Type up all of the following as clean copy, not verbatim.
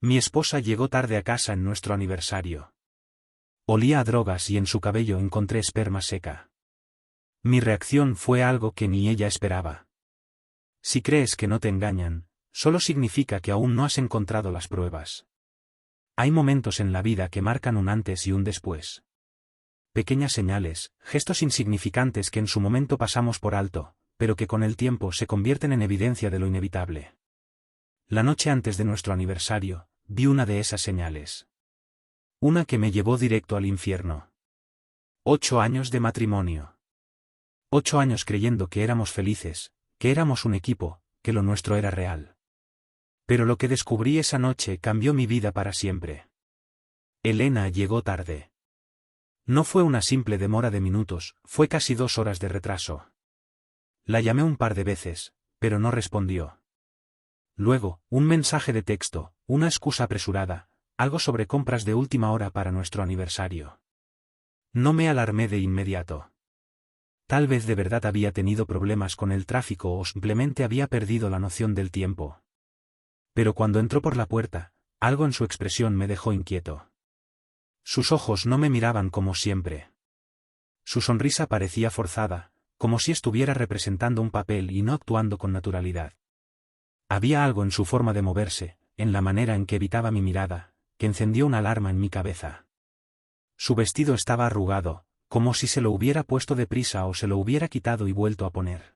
Mi esposa llegó tarde a casa en nuestro aniversario. Olía a drogas y en su cabello encontré esperma seca. Mi reacción fue algo que ni ella esperaba. Si crees que no te engañan, solo significa que aún no has encontrado las pruebas. Hay momentos en la vida que marcan un antes y un después. Pequeñas señales, gestos insignificantes que en su momento pasamos por alto, pero que con el tiempo se convierten en evidencia de lo inevitable. La noche antes de nuestro aniversario, vi una de esas señales. Una que me llevó directo al infierno. 8 años de matrimonio. 8 años creyendo que éramos felices, que éramos un equipo, que lo nuestro era real. Pero lo que descubrí esa noche cambió mi vida para siempre. Elena llegó tarde. No fue una simple demora de minutos, fue casi 2 horas de retraso. La llamé un par de veces, pero no respondió. Luego, un mensaje de texto, una excusa apresurada, algo sobre compras de última hora para nuestro aniversario. No me alarmé de inmediato. Tal vez de verdad había tenido problemas con el tráfico o simplemente había perdido la noción del tiempo. Pero cuando entró por la puerta, algo en su expresión me dejó inquieto. Sus ojos no me miraban como siempre. Su sonrisa parecía forzada, como si estuviera representando un papel y no actuando con naturalidad. Había algo en su forma de moverse, en la manera en que evitaba mi mirada, que encendió una alarma en mi cabeza. Su vestido estaba arrugado, como si se lo hubiera puesto deprisa o se lo hubiera quitado y vuelto a poner.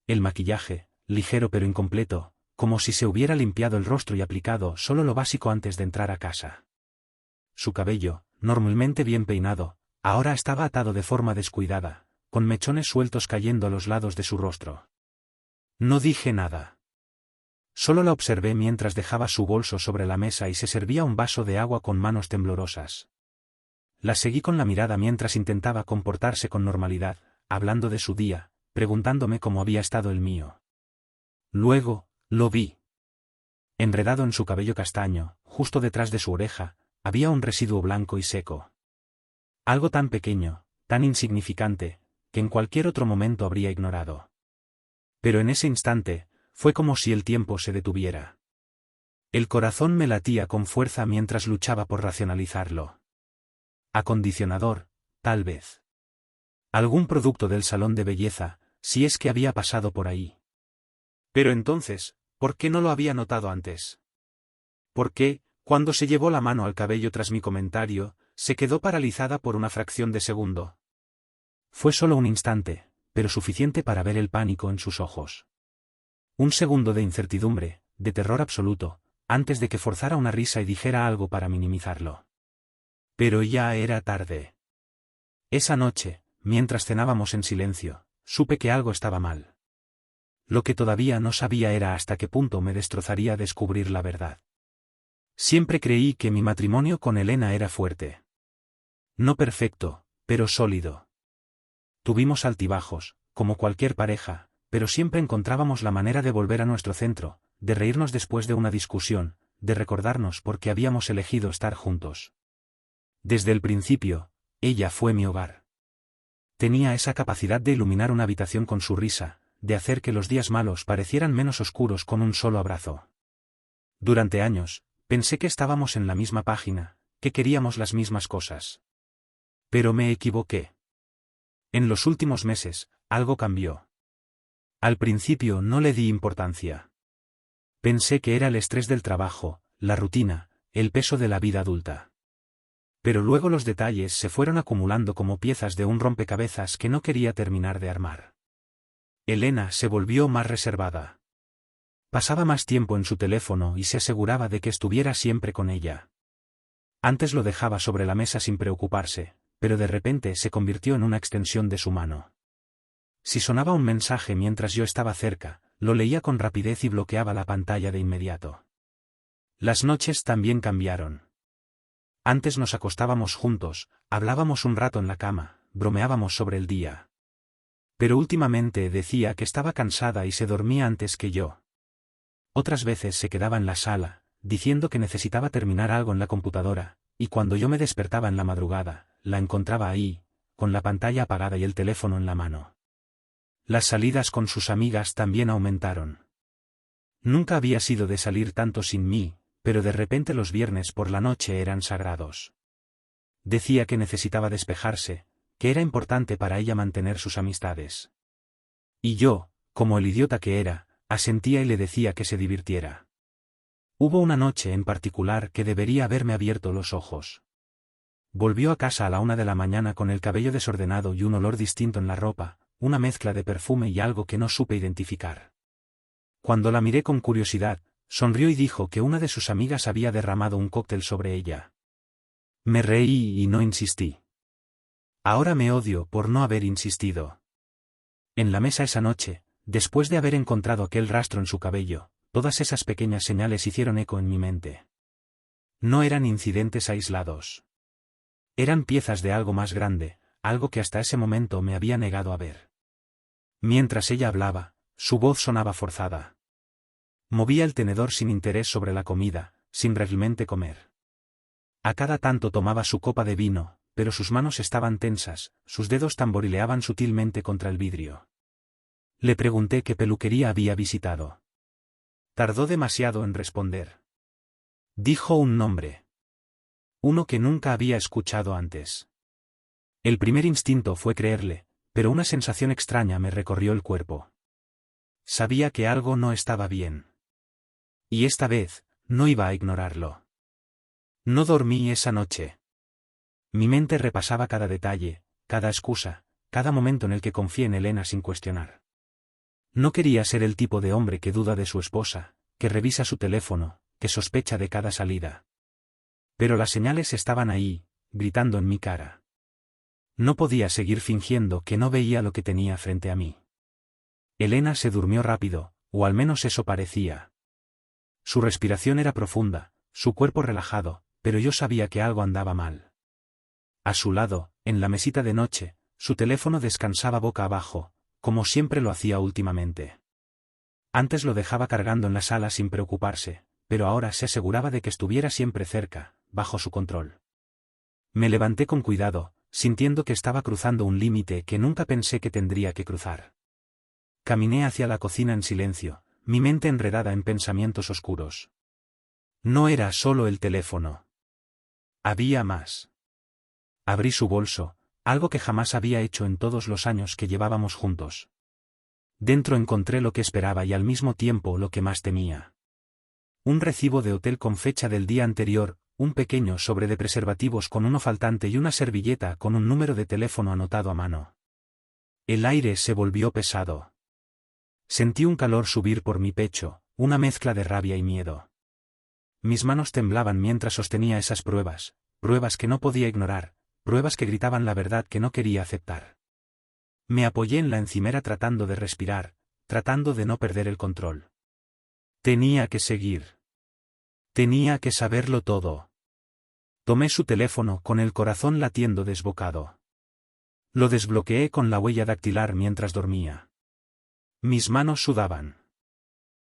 El maquillaje, ligero pero incompleto, como si se hubiera limpiado el rostro y aplicado solo lo básico antes de entrar a casa. Su cabello, normalmente bien peinado, ahora estaba atado de forma descuidada, con mechones sueltos cayendo a los lados de su rostro. No dije nada. Solo la observé mientras dejaba su bolso sobre la mesa y se servía un vaso de agua con manos temblorosas. La seguí con la mirada mientras intentaba comportarse con normalidad, hablando de su día, preguntándome cómo había estado el mío. Luego, lo vi. Enredado en su cabello castaño, justo detrás de su oreja, había un residuo blanco y seco. Algo tan pequeño, tan insignificante, que en cualquier otro momento habría ignorado. Pero en ese instante, fue como si el tiempo se detuviera. El corazón me latía con fuerza mientras luchaba por racionalizarlo. Acondicionador, tal vez. Algún producto del salón de belleza, si es que había pasado por ahí. Pero entonces, ¿por qué no lo había notado antes? ¿Por qué, cuando se llevó la mano al cabello tras mi comentario, se quedó paralizada por una fracción de segundo? Fue solo un instante, pero suficiente para ver el pánico en sus ojos. Un segundo de incertidumbre, de terror absoluto, antes de que forzara una risa y dijera algo para minimizarlo. Pero ya era tarde. Esa noche, mientras cenábamos en silencio, supe que algo estaba mal. Lo que todavía no sabía era hasta qué punto me destrozaría descubrir la verdad. Siempre creí que mi matrimonio con Elena era fuerte. No perfecto, pero sólido. Tuvimos altibajos, como cualquier pareja, pero siempre encontrábamos la manera de volver a nuestro centro, de reírnos después de una discusión, de recordarnos por qué habíamos elegido estar juntos. Desde el principio, ella fue mi hogar. Tenía esa capacidad de iluminar una habitación con su risa, de hacer que los días malos parecieran menos oscuros con un solo abrazo. Durante años, pensé que estábamos en la misma página, que queríamos las mismas cosas. Pero me equivoqué. En los últimos meses, algo cambió. Al principio no le di importancia. Pensé que era el estrés del trabajo, la rutina, el peso de la vida adulta. Pero luego los detalles se fueron acumulando como piezas de un rompecabezas que no quería terminar de armar. Elena se volvió más reservada. Pasaba más tiempo en su teléfono y se aseguraba de que estuviera siempre con ella. Antes lo dejaba sobre la mesa sin preocuparse, pero de repente se convirtió en una extensión de su mano. Si sonaba un mensaje mientras yo estaba cerca, lo leía con rapidez y bloqueaba la pantalla de inmediato. Las noches también cambiaron. Antes nos acostábamos juntos, hablábamos un rato en la cama, bromeábamos sobre el día. Pero últimamente decía que estaba cansada y se dormía antes que yo. Otras veces se quedaba en la sala, diciendo que necesitaba terminar algo en la computadora, y cuando yo me despertaba en la madrugada, la encontraba ahí, con la pantalla apagada y el teléfono en la mano. Las salidas con sus amigas también aumentaron. Nunca había sido de salir tanto sin mí, pero de repente los viernes por la noche eran sagrados. Decía que necesitaba despejarse, que era importante para ella mantener sus amistades. Y yo, como el idiota que era, asentía y le decía que se divirtiera. Hubo una noche en particular que debería haberme abierto los ojos. Volvió a casa a la 1 de la mañana con el cabello desordenado y un olor distinto en la ropa, una mezcla de perfume y algo que no supe identificar. Cuando la miré con curiosidad, sonrió y dijo que una de sus amigas había derramado un cóctel sobre ella. Me reí y no insistí. Ahora me odio por no haber insistido. En la mesa esa noche, después de haber encontrado aquel rastro en su cabello, todas esas pequeñas señales hicieron eco en mi mente. No eran incidentes aislados. Eran piezas de algo más grande, algo que hasta ese momento me había negado a ver. Mientras ella hablaba, su voz sonaba forzada. Movía el tenedor sin interés sobre la comida, sin realmente comer. A cada tanto tomaba su copa de vino, pero sus manos estaban tensas, sus dedos tamborileaban sutilmente contra el vidrio. Le pregunté qué peluquería había visitado. Tardó demasiado en responder. Dijo un nombre. Uno que nunca había escuchado antes. El primer instinto fue creerle, pero una sensación extraña me recorrió el cuerpo. Sabía que algo no estaba bien. Y esta vez, no iba a ignorarlo. No dormí esa noche. Mi mente repasaba cada detalle, cada excusa, cada momento en el que confié en Elena sin cuestionar. No quería ser el tipo de hombre que duda de su esposa, que revisa su teléfono, que sospecha de cada salida. Pero las señales estaban ahí, gritando en mi cara. No podía seguir fingiendo que no veía lo que tenía frente a mí. Elena se durmió rápido, o al menos eso parecía. Su respiración era profunda, su cuerpo relajado, pero yo sabía que algo andaba mal. A su lado, en la mesita de noche, su teléfono descansaba boca abajo, como siempre lo hacía últimamente. Antes lo dejaba cargando en la sala sin preocuparse, pero ahora se aseguraba de que estuviera siempre cerca, bajo su control. Me levanté con cuidado, sintiendo que estaba cruzando un límite que nunca pensé que tendría que cruzar. Caminé hacia la cocina en silencio, mi mente enredada en pensamientos oscuros. No era solo el teléfono. Había más. Abrí su bolso, algo que jamás había hecho en todos los años que llevábamos juntos. Dentro encontré lo que esperaba y al mismo tiempo lo que más temía. Un recibo de hotel con fecha del día anterior, un pequeño sobre de preservativos con uno faltante y una servilleta con un número de teléfono anotado a mano. El aire se volvió pesado. Sentí un calor subir por mi pecho, una mezcla de rabia y miedo. Mis manos temblaban mientras sostenía esas pruebas, pruebas que no podía ignorar, pruebas que gritaban la verdad que no quería aceptar. Me apoyé en la encimera tratando de respirar, tratando de no perder el control. Tenía que seguir. Tenía que saberlo todo. Tomé su teléfono con el corazón latiendo desbocado. Lo desbloqueé con la huella dactilar mientras dormía. Mis manos sudaban.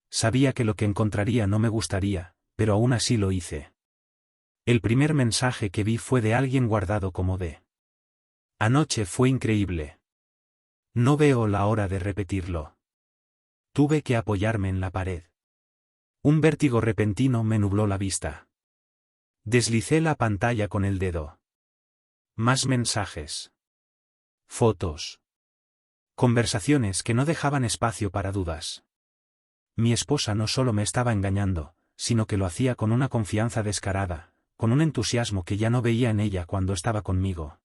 Sabía que lo que encontraría no me gustaría, pero aún así lo hice. El primer mensaje que vi fue de alguien guardado como de. Anoche fue increíble. No veo la hora de repetirlo. Tuve que apoyarme en la pared. Un vértigo repentino me nubló la vista. Deslicé la pantalla con el dedo. Más mensajes. Fotos. Conversaciones que no dejaban espacio para dudas. Mi esposa no solo me estaba engañando, sino que lo hacía con una confianza descarada, con un entusiasmo que ya no veía en ella cuando estaba conmigo.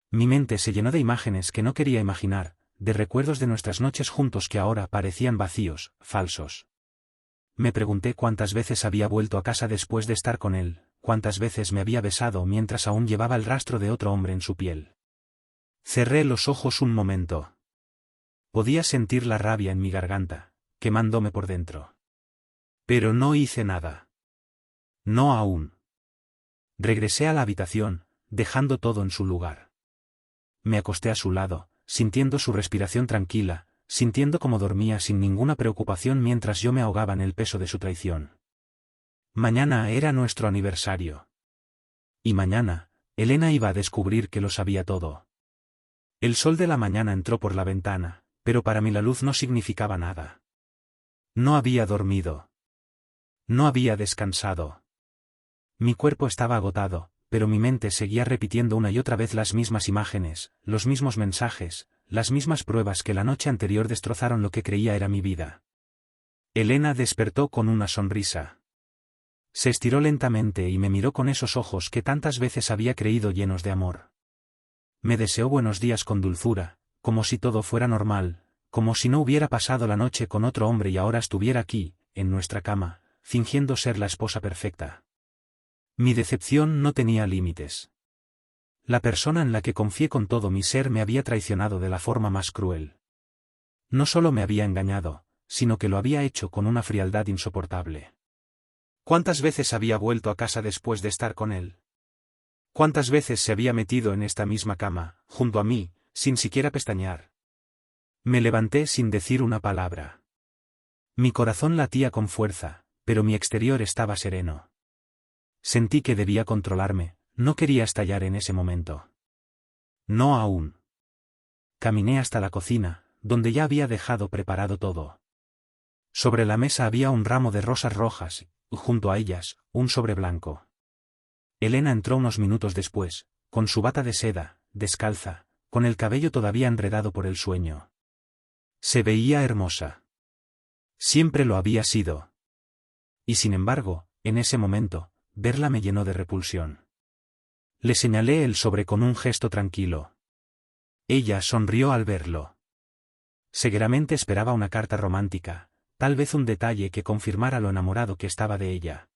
Mi mente se llenó de imágenes que no quería imaginar, de recuerdos de nuestras noches juntos que ahora parecían vacíos, falsos. Me pregunté cuántas veces había vuelto a casa después de estar con él, cuántas veces me había besado mientras aún llevaba el rastro de otro hombre en su piel. Cerré los ojos un momento. Podía sentir la rabia en mi garganta, quemándome por dentro. Pero no hice nada. No aún. Regresé a la habitación, dejando todo en su lugar. Me acosté a su lado, sintiendo su respiración tranquila, sintiendo cómo dormía sin ninguna preocupación mientras yo me ahogaba en el peso de su traición. Mañana era nuestro aniversario. Y mañana, Elena iba a descubrir que lo sabía todo. El sol de la mañana entró por la ventana, pero para mí la luz no significaba nada. No había dormido. No había descansado. Mi cuerpo estaba agotado, pero mi mente seguía repitiendo una y otra vez las mismas imágenes, los mismos mensajes, las mismas pruebas que la noche anterior destrozaron lo que creía era mi vida. Elena despertó con una sonrisa. Se estiró lentamente y me miró con esos ojos que tantas veces había creído llenos de amor. Me deseó buenos días con dulzura, como si todo fuera normal, como si no hubiera pasado la noche con otro hombre y ahora estuviera aquí, en nuestra cama, fingiendo ser la esposa perfecta. Mi decepción no tenía límites. La persona en la que confié con todo mi ser me había traicionado de la forma más cruel. No solo me había engañado, sino que lo había hecho con una frialdad insoportable. ¿Cuántas veces había vuelto a casa después de estar con él? ¿Cuántas veces se había metido en esta misma cama, junto a mí, sin siquiera pestañear? Me levanté sin decir una palabra. Mi corazón latía con fuerza, pero mi exterior estaba sereno. Sentí que debía controlarme, no quería estallar en ese momento. No aún. Caminé hasta la cocina, donde ya había dejado preparado todo. Sobre la mesa había un ramo de rosas rojas, y junto a ellas, un sobre blanco. Elena entró unos minutos después, con su bata de seda, descalza, con el cabello todavía enredado por el sueño. Se veía hermosa. Siempre lo había sido. Y sin embargo, en ese momento, verla me llenó de repulsión. Le señalé el sobre con un gesto tranquilo. Ella sonrió al verlo. Seguramente esperaba una carta romántica, tal vez un detalle que confirmara lo enamorado que estaba de ella.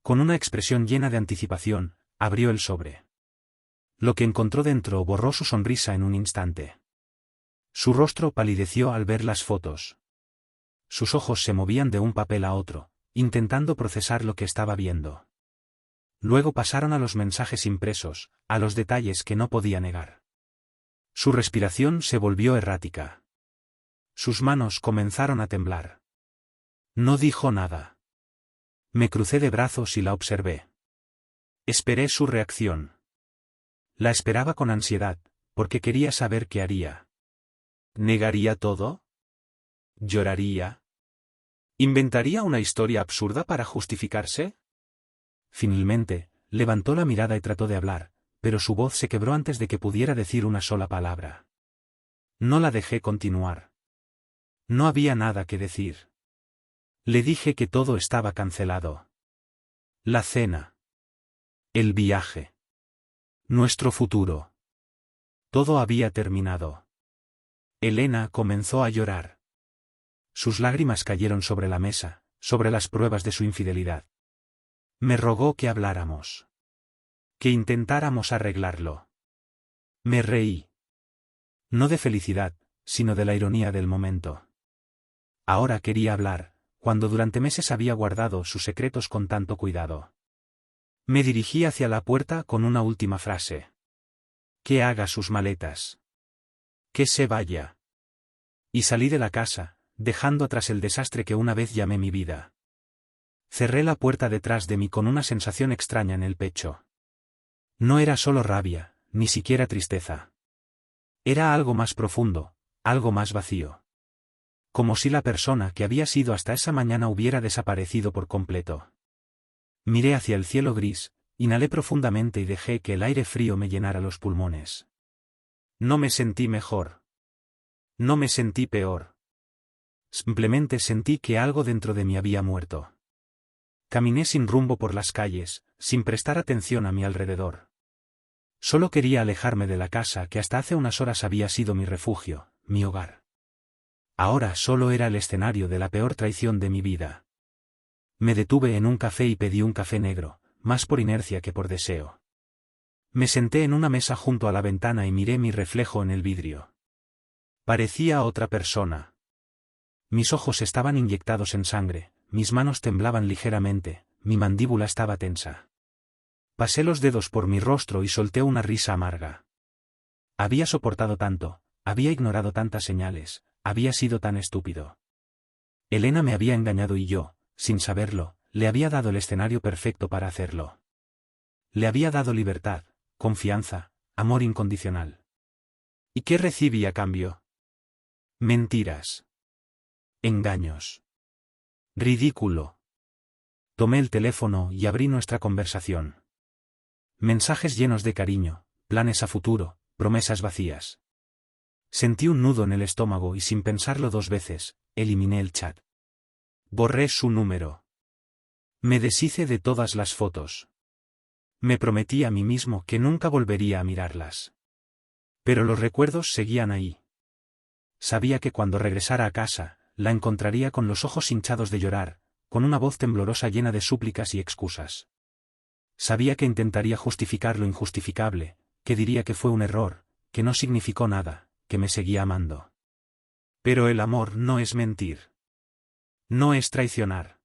Con una expresión llena de anticipación, abrió el sobre. Lo que encontró dentro borró su sonrisa en un instante. Su rostro palideció al ver las fotos. Sus ojos se movían de un papel a otro, intentando procesar lo que estaba viendo. Luego pasaron a los mensajes impresos, a los detalles que no podía negar. Su respiración se volvió errática. Sus manos comenzaron a temblar. No dijo nada. Me crucé de brazos y la observé. Esperé su reacción. La esperaba con ansiedad, porque quería saber qué haría. ¿Negaría todo? ¿Lloraría? ¿Inventaría una historia absurda para justificarse? Finalmente, levantó la mirada y trató de hablar, pero su voz se quebró antes de que pudiera decir una sola palabra. No la dejé continuar. No había nada que decir. Le dije que todo estaba cancelado. La cena. El viaje. Nuestro futuro. Todo había terminado. Elena comenzó a llorar. Sus lágrimas cayeron sobre la mesa, sobre las pruebas de su infidelidad. Me rogó que habláramos. Que intentáramos arreglarlo. Me reí. No de felicidad, sino de la ironía del momento. Ahora quería hablar, cuando durante meses había guardado sus secretos con tanto cuidado. Me dirigí hacia la puerta con una última frase. Que haga sus maletas. Que se vaya. Y salí de la casa, dejando atrás el desastre que una vez llamé mi vida. Cerré la puerta detrás de mí con una sensación extraña en el pecho. No era solo rabia, ni siquiera tristeza. Era algo más profundo, algo más vacío. Como si la persona que había sido hasta esa mañana hubiera desaparecido por completo. Miré hacia el cielo gris, inhalé profundamente y dejé que el aire frío me llenara los pulmones. No me sentí mejor. No me sentí peor. Simplemente sentí que algo dentro de mí había muerto. Caminé sin rumbo por las calles, sin prestar atención a mi alrededor. Solo quería alejarme de la casa que hasta hace unas horas había sido mi refugio, mi hogar. Ahora solo era el escenario de la peor traición de mi vida. Me detuve en un café y pedí un café negro, más por inercia que por deseo. Me senté en una mesa junto a la ventana y miré mi reflejo en el vidrio. Parecía otra persona. Mis ojos estaban inyectados en sangre, mis manos temblaban ligeramente, mi mandíbula estaba tensa. Pasé los dedos por mi rostro y solté una risa amarga. Había soportado tanto, había ignorado tantas señales, había sido tan estúpido. Elena me había engañado y yo, sin saberlo, le había dado el escenario perfecto para hacerlo. Le había dado libertad, confianza, amor incondicional. ¿Y qué recibí a cambio? Mentiras. Engaños. Ridículo. Tomé el teléfono y abrí nuestra conversación. Mensajes llenos de cariño, planes a futuro, promesas vacías. Sentí un nudo en el estómago y sin pensarlo 2 veces, eliminé el chat. Borré su número. Me deshice de todas las fotos. Me prometí a mí mismo que nunca volvería a mirarlas. Pero los recuerdos seguían ahí. Sabía que cuando regresara a casa, la encontraría con los ojos hinchados de llorar, con una voz temblorosa llena de súplicas y excusas. Sabía que intentaría justificar lo injustificable, que diría que fue un error, que no significó nada, que me seguía amando. Pero el amor no es mentir. No es traicionar.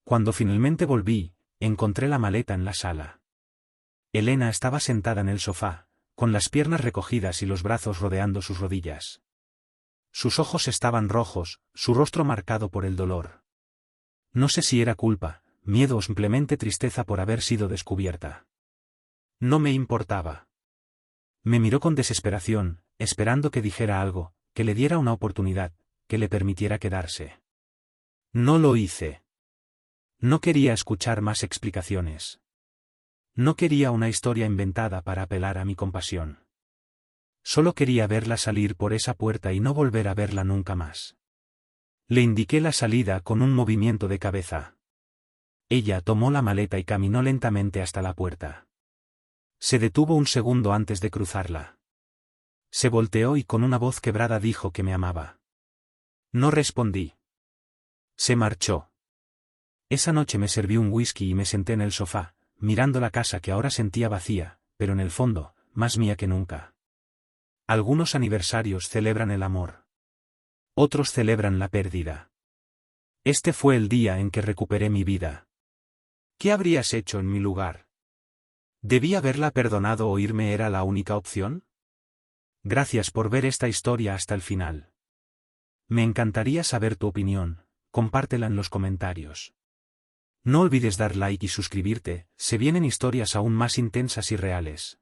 Cuando finalmente volví, encontré la maleta en la sala. Elena estaba sentada en el sofá, con las piernas recogidas y los brazos rodeando sus rodillas. Sus ojos estaban rojos, su rostro marcado por el dolor. No sé si era culpa, miedo o simplemente tristeza por haber sido descubierta. No me importaba. Me miró con desesperación, esperando que dijera algo, que le diera una oportunidad, que le permitiera quedarse. No lo hice. No quería escuchar más explicaciones. No quería una historia inventada para apelar a mi compasión. Solo quería verla salir por esa puerta y no volver a verla nunca más. Le indiqué la salida con un movimiento de cabeza. Ella tomó la maleta y caminó lentamente hasta la puerta. Se detuvo un segundo antes de cruzarla. Se volteó y con una voz quebrada dijo que me amaba. No respondí. Se marchó. Esa noche me serví un whisky y me senté en el sofá, mirando la casa que ahora sentía vacía, pero en el fondo, más mía que nunca. Algunos aniversarios celebran el amor. Otros celebran la pérdida. Este fue el día en que recuperé mi vida. ¿Qué habrías hecho en mi lugar? ¿Debí haberla perdonado o irme era la única opción? Gracias por ver esta historia hasta el final. Me encantaría saber tu opinión, compártela en los comentarios. No olvides dar like y suscribirte, se vienen historias aún más intensas y reales.